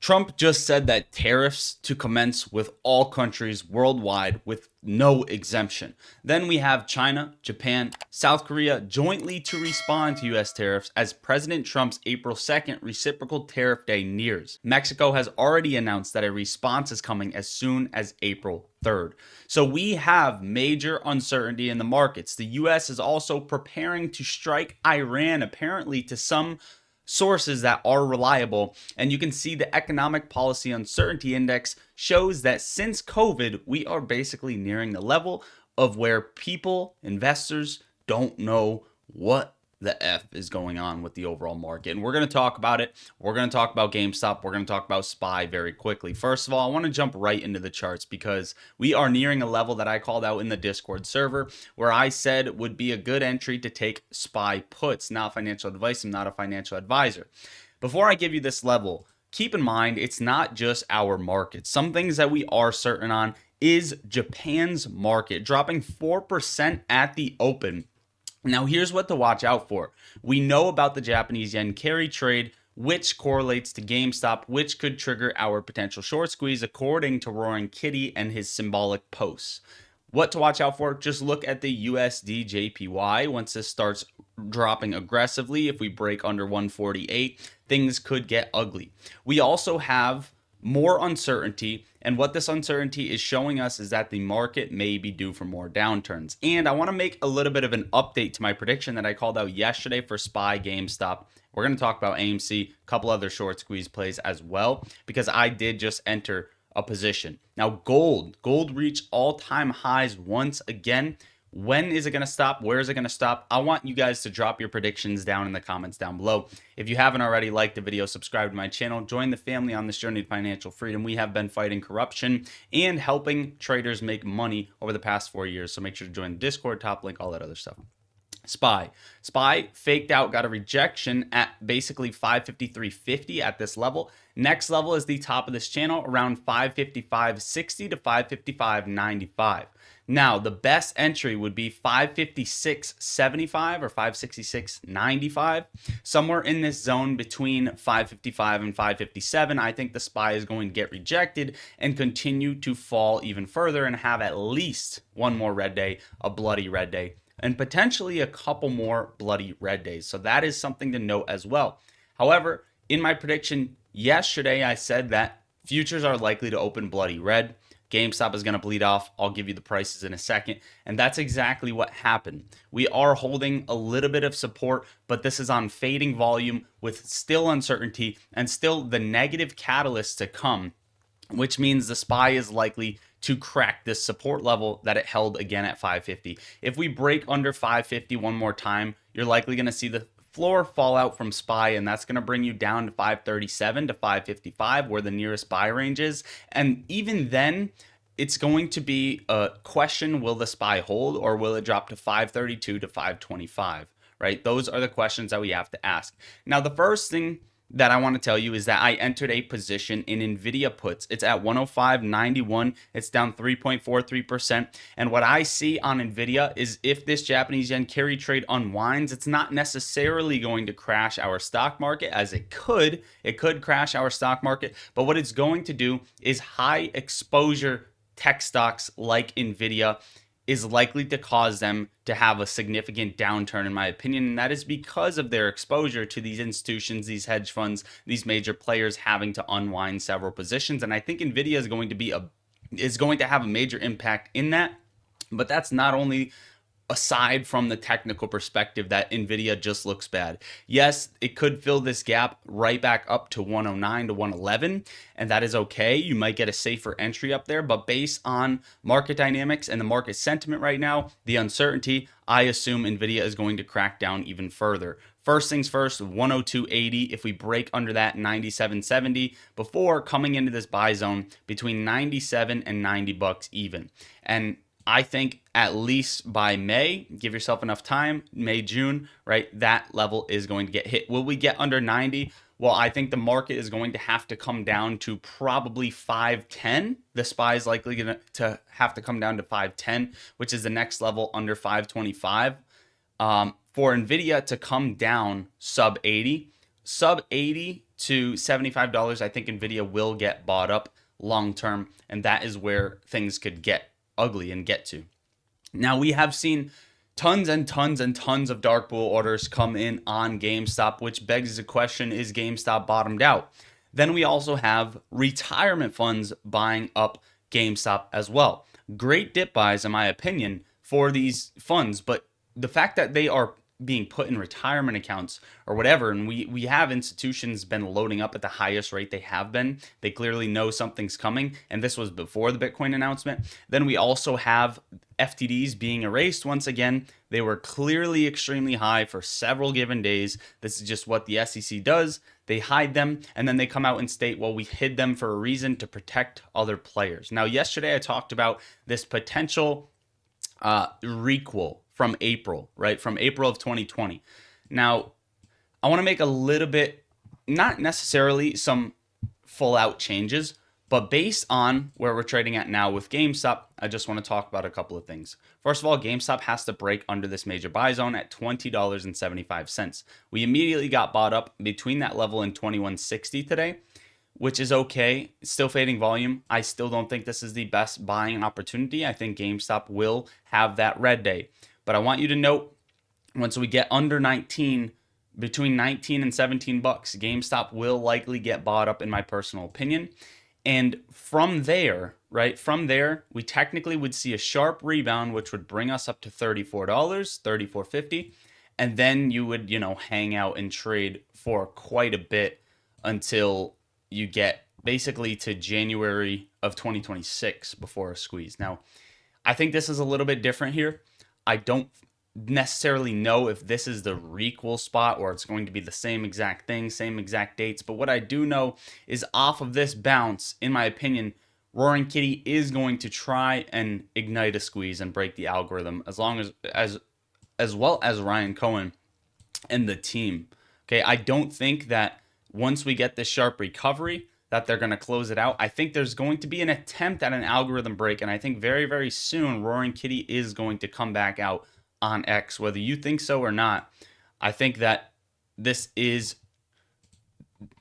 Trump just said that tariffs to commence with all countries worldwide with no exemption. Then we have China, Japan, South Korea jointly to respond to US tariffs as President Trump's April 2nd reciprocal tariff day nears. Mexico has already announced that a response is coming as soon as April 3rd. So we have major uncertainty in the markets. The US is also preparing to strike Iran, apparently to some sources that are reliable. And you can see the economic policy uncertainty index shows that since COVID, we are basically nearing the level of where people, investors, don't know what the F is going on with the overall market. And we're going to talk about it. We're going to talk about GameStop. We're going to talk about SPY very quickly. First of all, I want to jump right into the charts because we are nearing a level that I called out in the Discord server where I said would be a good entry to take SPY puts. Not financial advice. I'm not a financial advisor. Before I give you this level, keep in mind it's not just our market. Some things that we are certain on is Japan's market dropping 4% at the open. Now, here's what to watch out for. We know about the Japanese yen carry trade, which correlates to GameStop, which could trigger our potential short squeeze, according to Roaring Kitty and his symbolic posts. What to watch out for? Just look at the USD JPY. Once this starts dropping aggressively, if we break under 148, things could get ugly. We also have more uncertainty, and what this uncertainty is showing us is that the market may be due for more downturns. And I want to make a little bit of an update to my prediction that I called out yesterday for SPY, GameStop. We're going to talk about AMC, a couple other short squeeze plays as well, because I did just enter a position. Now, gold reached all-time highs once again. When is it going to stop? Where is it going to stop? I want you guys to drop your predictions down in the comments down below. If you haven't already, like the video, subscribe to my channel, join the family on this journey to financial freedom. We have been fighting corruption and helping traders make money over the past 4 years. So make sure to join the Discord, top link, all that other stuff. SPY faked out, got a rejection at basically 553.50 at this level. Next level is the top of this channel around 555.60 to 555.95. Now, the best entry would be 556.75 or 566.95. Somewhere in this zone between 555 and 557, I think the SPY is going to get rejected and continue to fall even further and have at least one more red day, a bloody red day, and potentially a couple more bloody red days. So that is something to note as well. However, in my prediction yesterday, I said that futures are likely to open bloody red. GameStop is going to bleed off. I'll give you the prices in a second. And that's exactly what happened. We are holding a little bit of support, but this is on fading volume with still uncertainty and still the negative catalyst to come, which means the SPY is likely to crack this support level that it held again at 550. If we break under 550 one more time, you're likely going to see the floor fall out from SPY, and that's going to bring you down to 537 to 555 where the nearest buy range is. And even then, it's going to be a question, will the SPY hold or will it drop to 532 to 525, right? Those are the questions that we have to ask. Now, the first thing that I want to tell you is that I entered a position in Nvidia puts. It's at 105.91. It's down 3.43%. And what I see on Nvidia is if this Japanese yen carry trade unwinds, it's not necessarily going to crash our stock market as it could. It could crash our stock market. But what it's going to do is high exposure tech stocks like Nvidia is likely to cause them to have a significant downturn, in my opinion. And that is because of their exposure to these institutions, these hedge funds, these major players having to unwind several positions. And I think Nvidia is going to have a major impact in that. But that's not only aside from the technical perspective that Nvidia just looks bad. Yes, it could fill this gap right back up to 109 to 111, and that is okay. You might get a safer entry up there, but based on market dynamics and the market sentiment right now, the uncertainty, I assume Nvidia is going to crack down even further. First things first, 102.80. If we break under that, 97.70 before coming into this buy zone between 97 and 90 bucks even. And I think at least by May, give yourself enough time, May, June, right? That level is going to get hit. Will we get under 90? Well, I think the market is going to have to come down to probably 510. The SPY is likely going to have to come down to 510, which is the next level under 525. For Nvidia to come down sub 80, sub 80 to $75, I think Nvidia will get bought up long term, and that is where things could get ugly and get to. Now, we have seen tons and tons and tons of dark pool orders come in on GameStop, which begs the question, is GameStop bottomed out? Then we also have retirement funds buying up GameStop as well. Great dip buys, in my opinion, for these funds, but the fact that they are being put in retirement accounts or whatever, and we have institutions been loading up at the highest rate they have been. They clearly know something's coming, and this was before the Bitcoin announcement. Then we also have FTDs being erased once again. They were clearly extremely high for several given days. This is just what the SEC does. They hide them, and then they come out and state, well, we hid them for a reason, to protect other players. Now, yesterday I talked about this potential requel from April, right? From April of 2020. Now, I want to make a little bit, not necessarily some full out changes, but based on where we're trading at now with GameStop, I just want to talk about a couple of things. First of all, GameStop has to break under this major buy zone at $20.75. We immediately got bought up between that level and $21.60 today, which is okay. It's still fading volume. I still don't think this is the best buying opportunity. I think GameStop will have that red day. But I want you to note, once we get under 19, between 19 and 17 bucks, GameStop will likely get bought up, in my personal opinion. And from there, right, from there, we technically would see a sharp rebound, which would bring us up to $34, $34.50. And then you would, hang out and trade for quite a bit until you get basically to January of 2026 before a squeeze. Now, I think this is a little bit different here. I don't necessarily know if this is the requel spot or it's going to be the same exact thing, same exact dates. But what I do know is, off of this bounce, in my opinion, Roaring Kitty is going to try and ignite a squeeze and break the algorithm, as well as Ryan Cohen and the team. Okay, I don't think that once we get this sharp recovery that they're going to close it out. I think there's going to be an attempt at an algorithm break, and I think very, very soon Roaring Kitty is going to come back out on X, whether you think so or not. I think that this is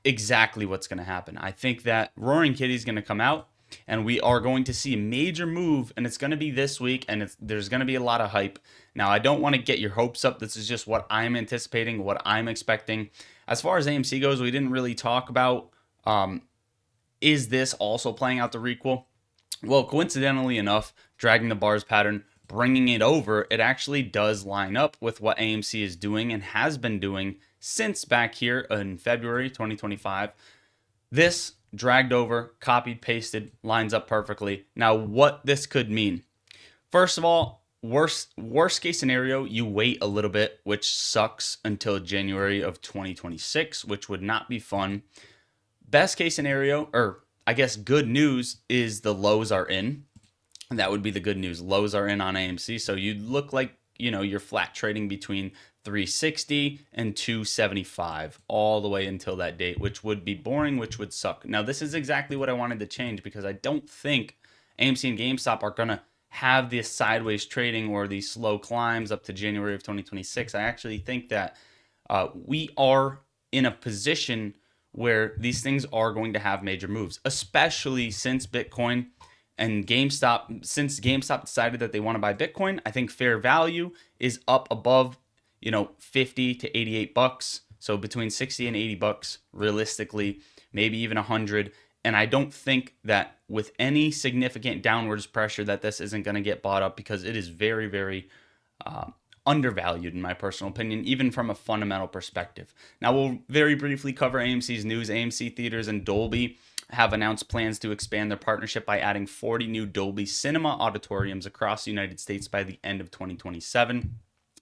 exactly what's going to happen. I think that Roaring Kitty is going to come out, and we are going to see a major move, and it's going to be this week, and there's going to be a lot of hype. Now, I don't want to get your hopes up. This is just what I'm anticipating, what I'm expecting. As far as AMC goes, we didn't really talk about, is this also playing out the requel? Well, coincidentally enough, dragging the bars pattern, bringing it over, it actually does line up with what AMC is doing and has been doing since back here in February 2025. This dragged over, copied, pasted, lines up perfectly. Now, what this could mean. First of all, worst case scenario, you wait a little bit, which sucks, until January of 2026, which would not be fun. Best case scenario, or I guess good news, is the lows are in. And that would be the good news. Lows are in on AMC. So you'd look like, you're flat trading between 360 and 275 all the way until that date, which would be boring, which would suck. Now, this is exactly what I wanted to change, because I don't think AMC and GameStop are going to have this sideways trading or these slow climbs up to January of 2026. I actually think that we are in a position where these things are going to have major moves, especially since Bitcoin and GameStop, since GameStop decided that they want to buy Bitcoin. I think fair value is up above, 50 to 88 bucks. So between 60 and 80 bucks, realistically, maybe even 100. And I don't think that with any significant downwards pressure that this isn't going to get bought up, because it is very, very undervalued, in my personal opinion, even from a fundamental perspective. Now, we'll very briefly cover AMC's news. AMC Theaters and Dolby have announced plans to expand their partnership by adding 40 new Dolby Cinema auditoriums across the United States by the end of 2027.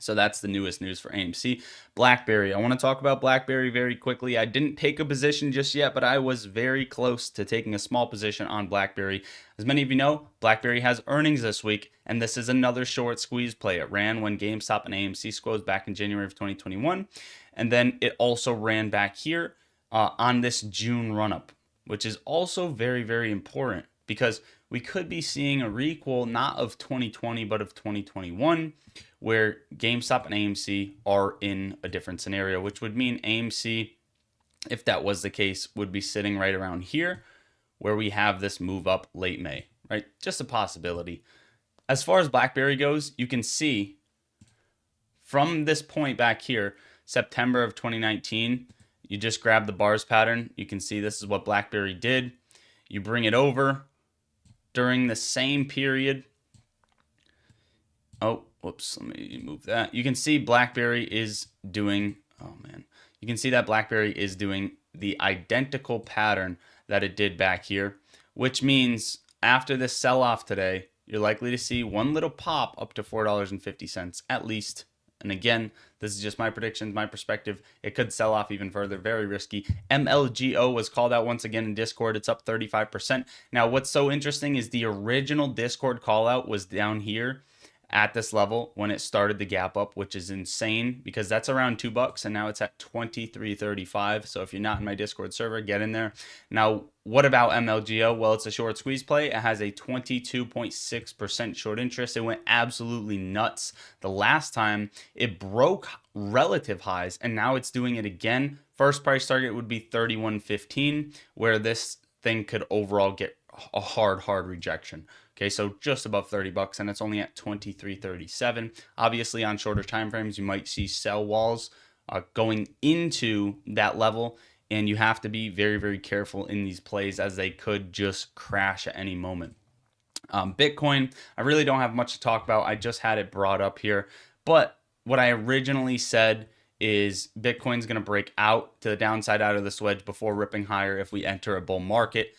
So that's the newest news for AMC. BlackBerry. I want to talk about BlackBerry very quickly. I didn't take a position just yet, but I was very close to taking a small position on BlackBerry. As many of you know, BlackBerry has earnings this week, and this is another short squeeze play. It ran when GameStop and AMC squeezed back in January of 2021, and then it also ran back here on this June run-up, which is also very, very important, because we could be seeing a requel not of 2020 but of 2021, where GameStop and AMC are in a different scenario, which would mean AMC if that was the case, would be sitting right around here where we have this move up late May, right? Just a possibility. As far as BlackBerry goes, you can see from this point back here, September of 2019, you just grab the bars pattern. You can see this is what BlackBerry did. You bring it over during the same period. Oh, whoops, let me move that. You can see BlackBerry is doing, oh man, you can see that BlackBerry is doing the identical pattern that it did back here, which means after this sell-off today, you're likely to see one little pop up to $4.50 at least. And again, this is just my predictions, my perspective. It could sell off even further. Very risky. MLGO was called out once again in Discord. It's up 35%. Now, what's so interesting is the original Discord call out was down here at this level when it started the gap up, which is insane because that's around $2 and now it's at 23.35. So if you're not in my Discord server, get in there. Now, what about MLGO? Well, it's a short squeeze play. It has a 22.6% short interest. It went absolutely nuts the last time. It broke relative highs and now it's doing it again. First price target would be 31.15, where this thing could overall get a hard rejection. Okay, so just above $30 and it's only at 23.37. Obviously on shorter time frames, you might see sell walls going into that level, and you have to be very careful in these plays as they could just crash at any moment. Bitcoin, I really don't have much to talk about. I just had it brought up here, but what I originally said is Bitcoin's going to break out to the downside out of this wedge before ripping higher if we enter a bull market.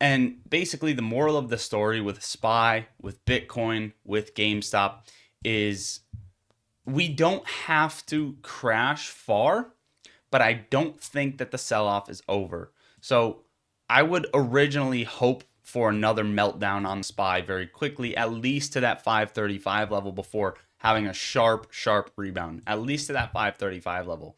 And basically the moral of the story with SPY, with Bitcoin, with GameStop is we don't have to crash far, but I don't think that the sell-off is over. So I would originally hope for another meltdown on SPY very quickly, at least to that 535 level before having a sharp rebound, at least to that 535 level.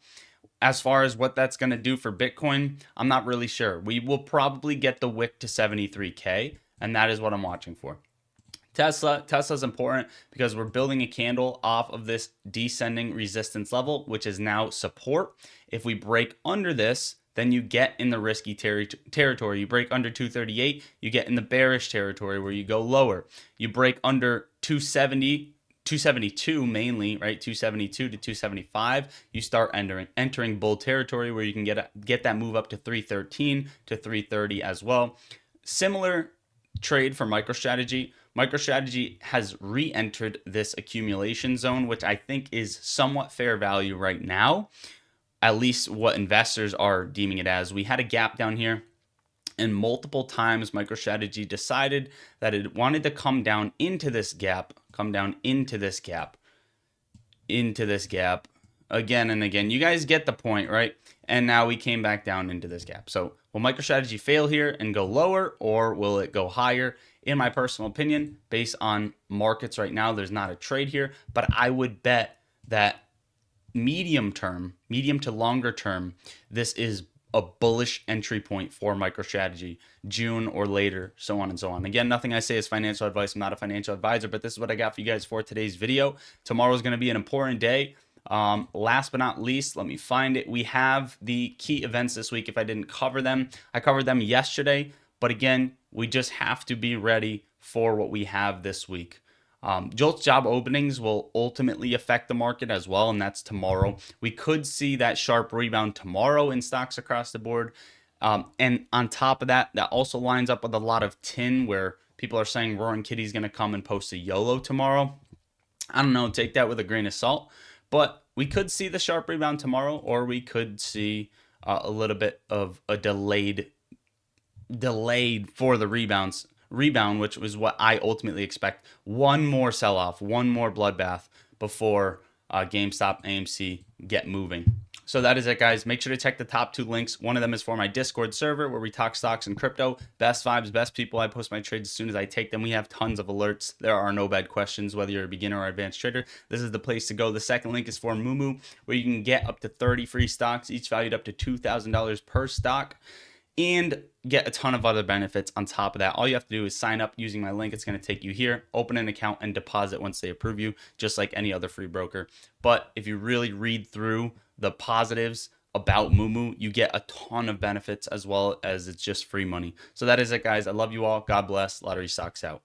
As far as what that's going to do for Bitcoin, I'm not really sure. We will probably get the wick to 73K, and that is what I'm watching for. Tesla's important because we're building a candle off of this descending resistance level, which is now support. If we break under this, then you get in the risky territory. You break under 238, you get in the bearish territory where you go lower. You break under 272 mainly, right? 272 to 275, you start entering bull territory where you can get that move up to 313 to 330 as well. Similar trade for MicroStrategy. MicroStrategy has re-entered this accumulation zone, which I think is somewhat fair value right now, at least what investors are deeming it as. We had a gap down here, and multiple times MicroStrategy decided that it wanted to come down into this gap, again and again. You guys get the point, right? And now we came back down into this gap. So will MicroStrategy fail here and go lower, or will it go higher? In my personal opinion, based on markets right now, there's not a trade here, but I would bet that medium to longer term, this is a bullish entry point for MicroStrategy, June or later, so on and so on. Again, nothing I say is financial advice. I'm not a financial advisor, but this is what I got for you guys for today's video. Tomorrow is going to be an important day. Last but not least, let me find it. We have the key events this week. If I didn't cover them, I covered them yesterday, but again, we just have to be ready for what we have this week. JOLTS job openings will ultimately affect the market as well, and that's tomorrow. We could see that sharp rebound tomorrow in stocks across the board. And on top of that, that also lines up with a lot of tin where people are saying Roaring Kitty's going to come and post a YOLO tomorrow. I don't know, take that with a grain of salt. But we could see the sharp rebound tomorrow, or we could see a little bit of a delayed for the rebound, which was what I ultimately expect. One more sell-off, one more bloodbath before GameStop, AMC get moving. So that is it, guys. Make sure to check the top two links. One of them is for my Discord server where we talk stocks and crypto. Best vibes, best people. I post my trades as soon as I take them. We have tons of alerts. There are no bad questions, whether you're a beginner or advanced trader. This is the place to go. The second link is for Moomoo, where you can get up to 30 free stocks, each valued up to $2,000 per stock, and get a ton of other benefits on top of that. All you have to do is sign up using my link. It's going to take you here, open an account, and deposit once they approve you, just like any other free broker. But if you really read through the positives about Mumu, you get a ton of benefits as well as it's just free money. So that is it, guys. I love you all. God bless. Lottery Socks out.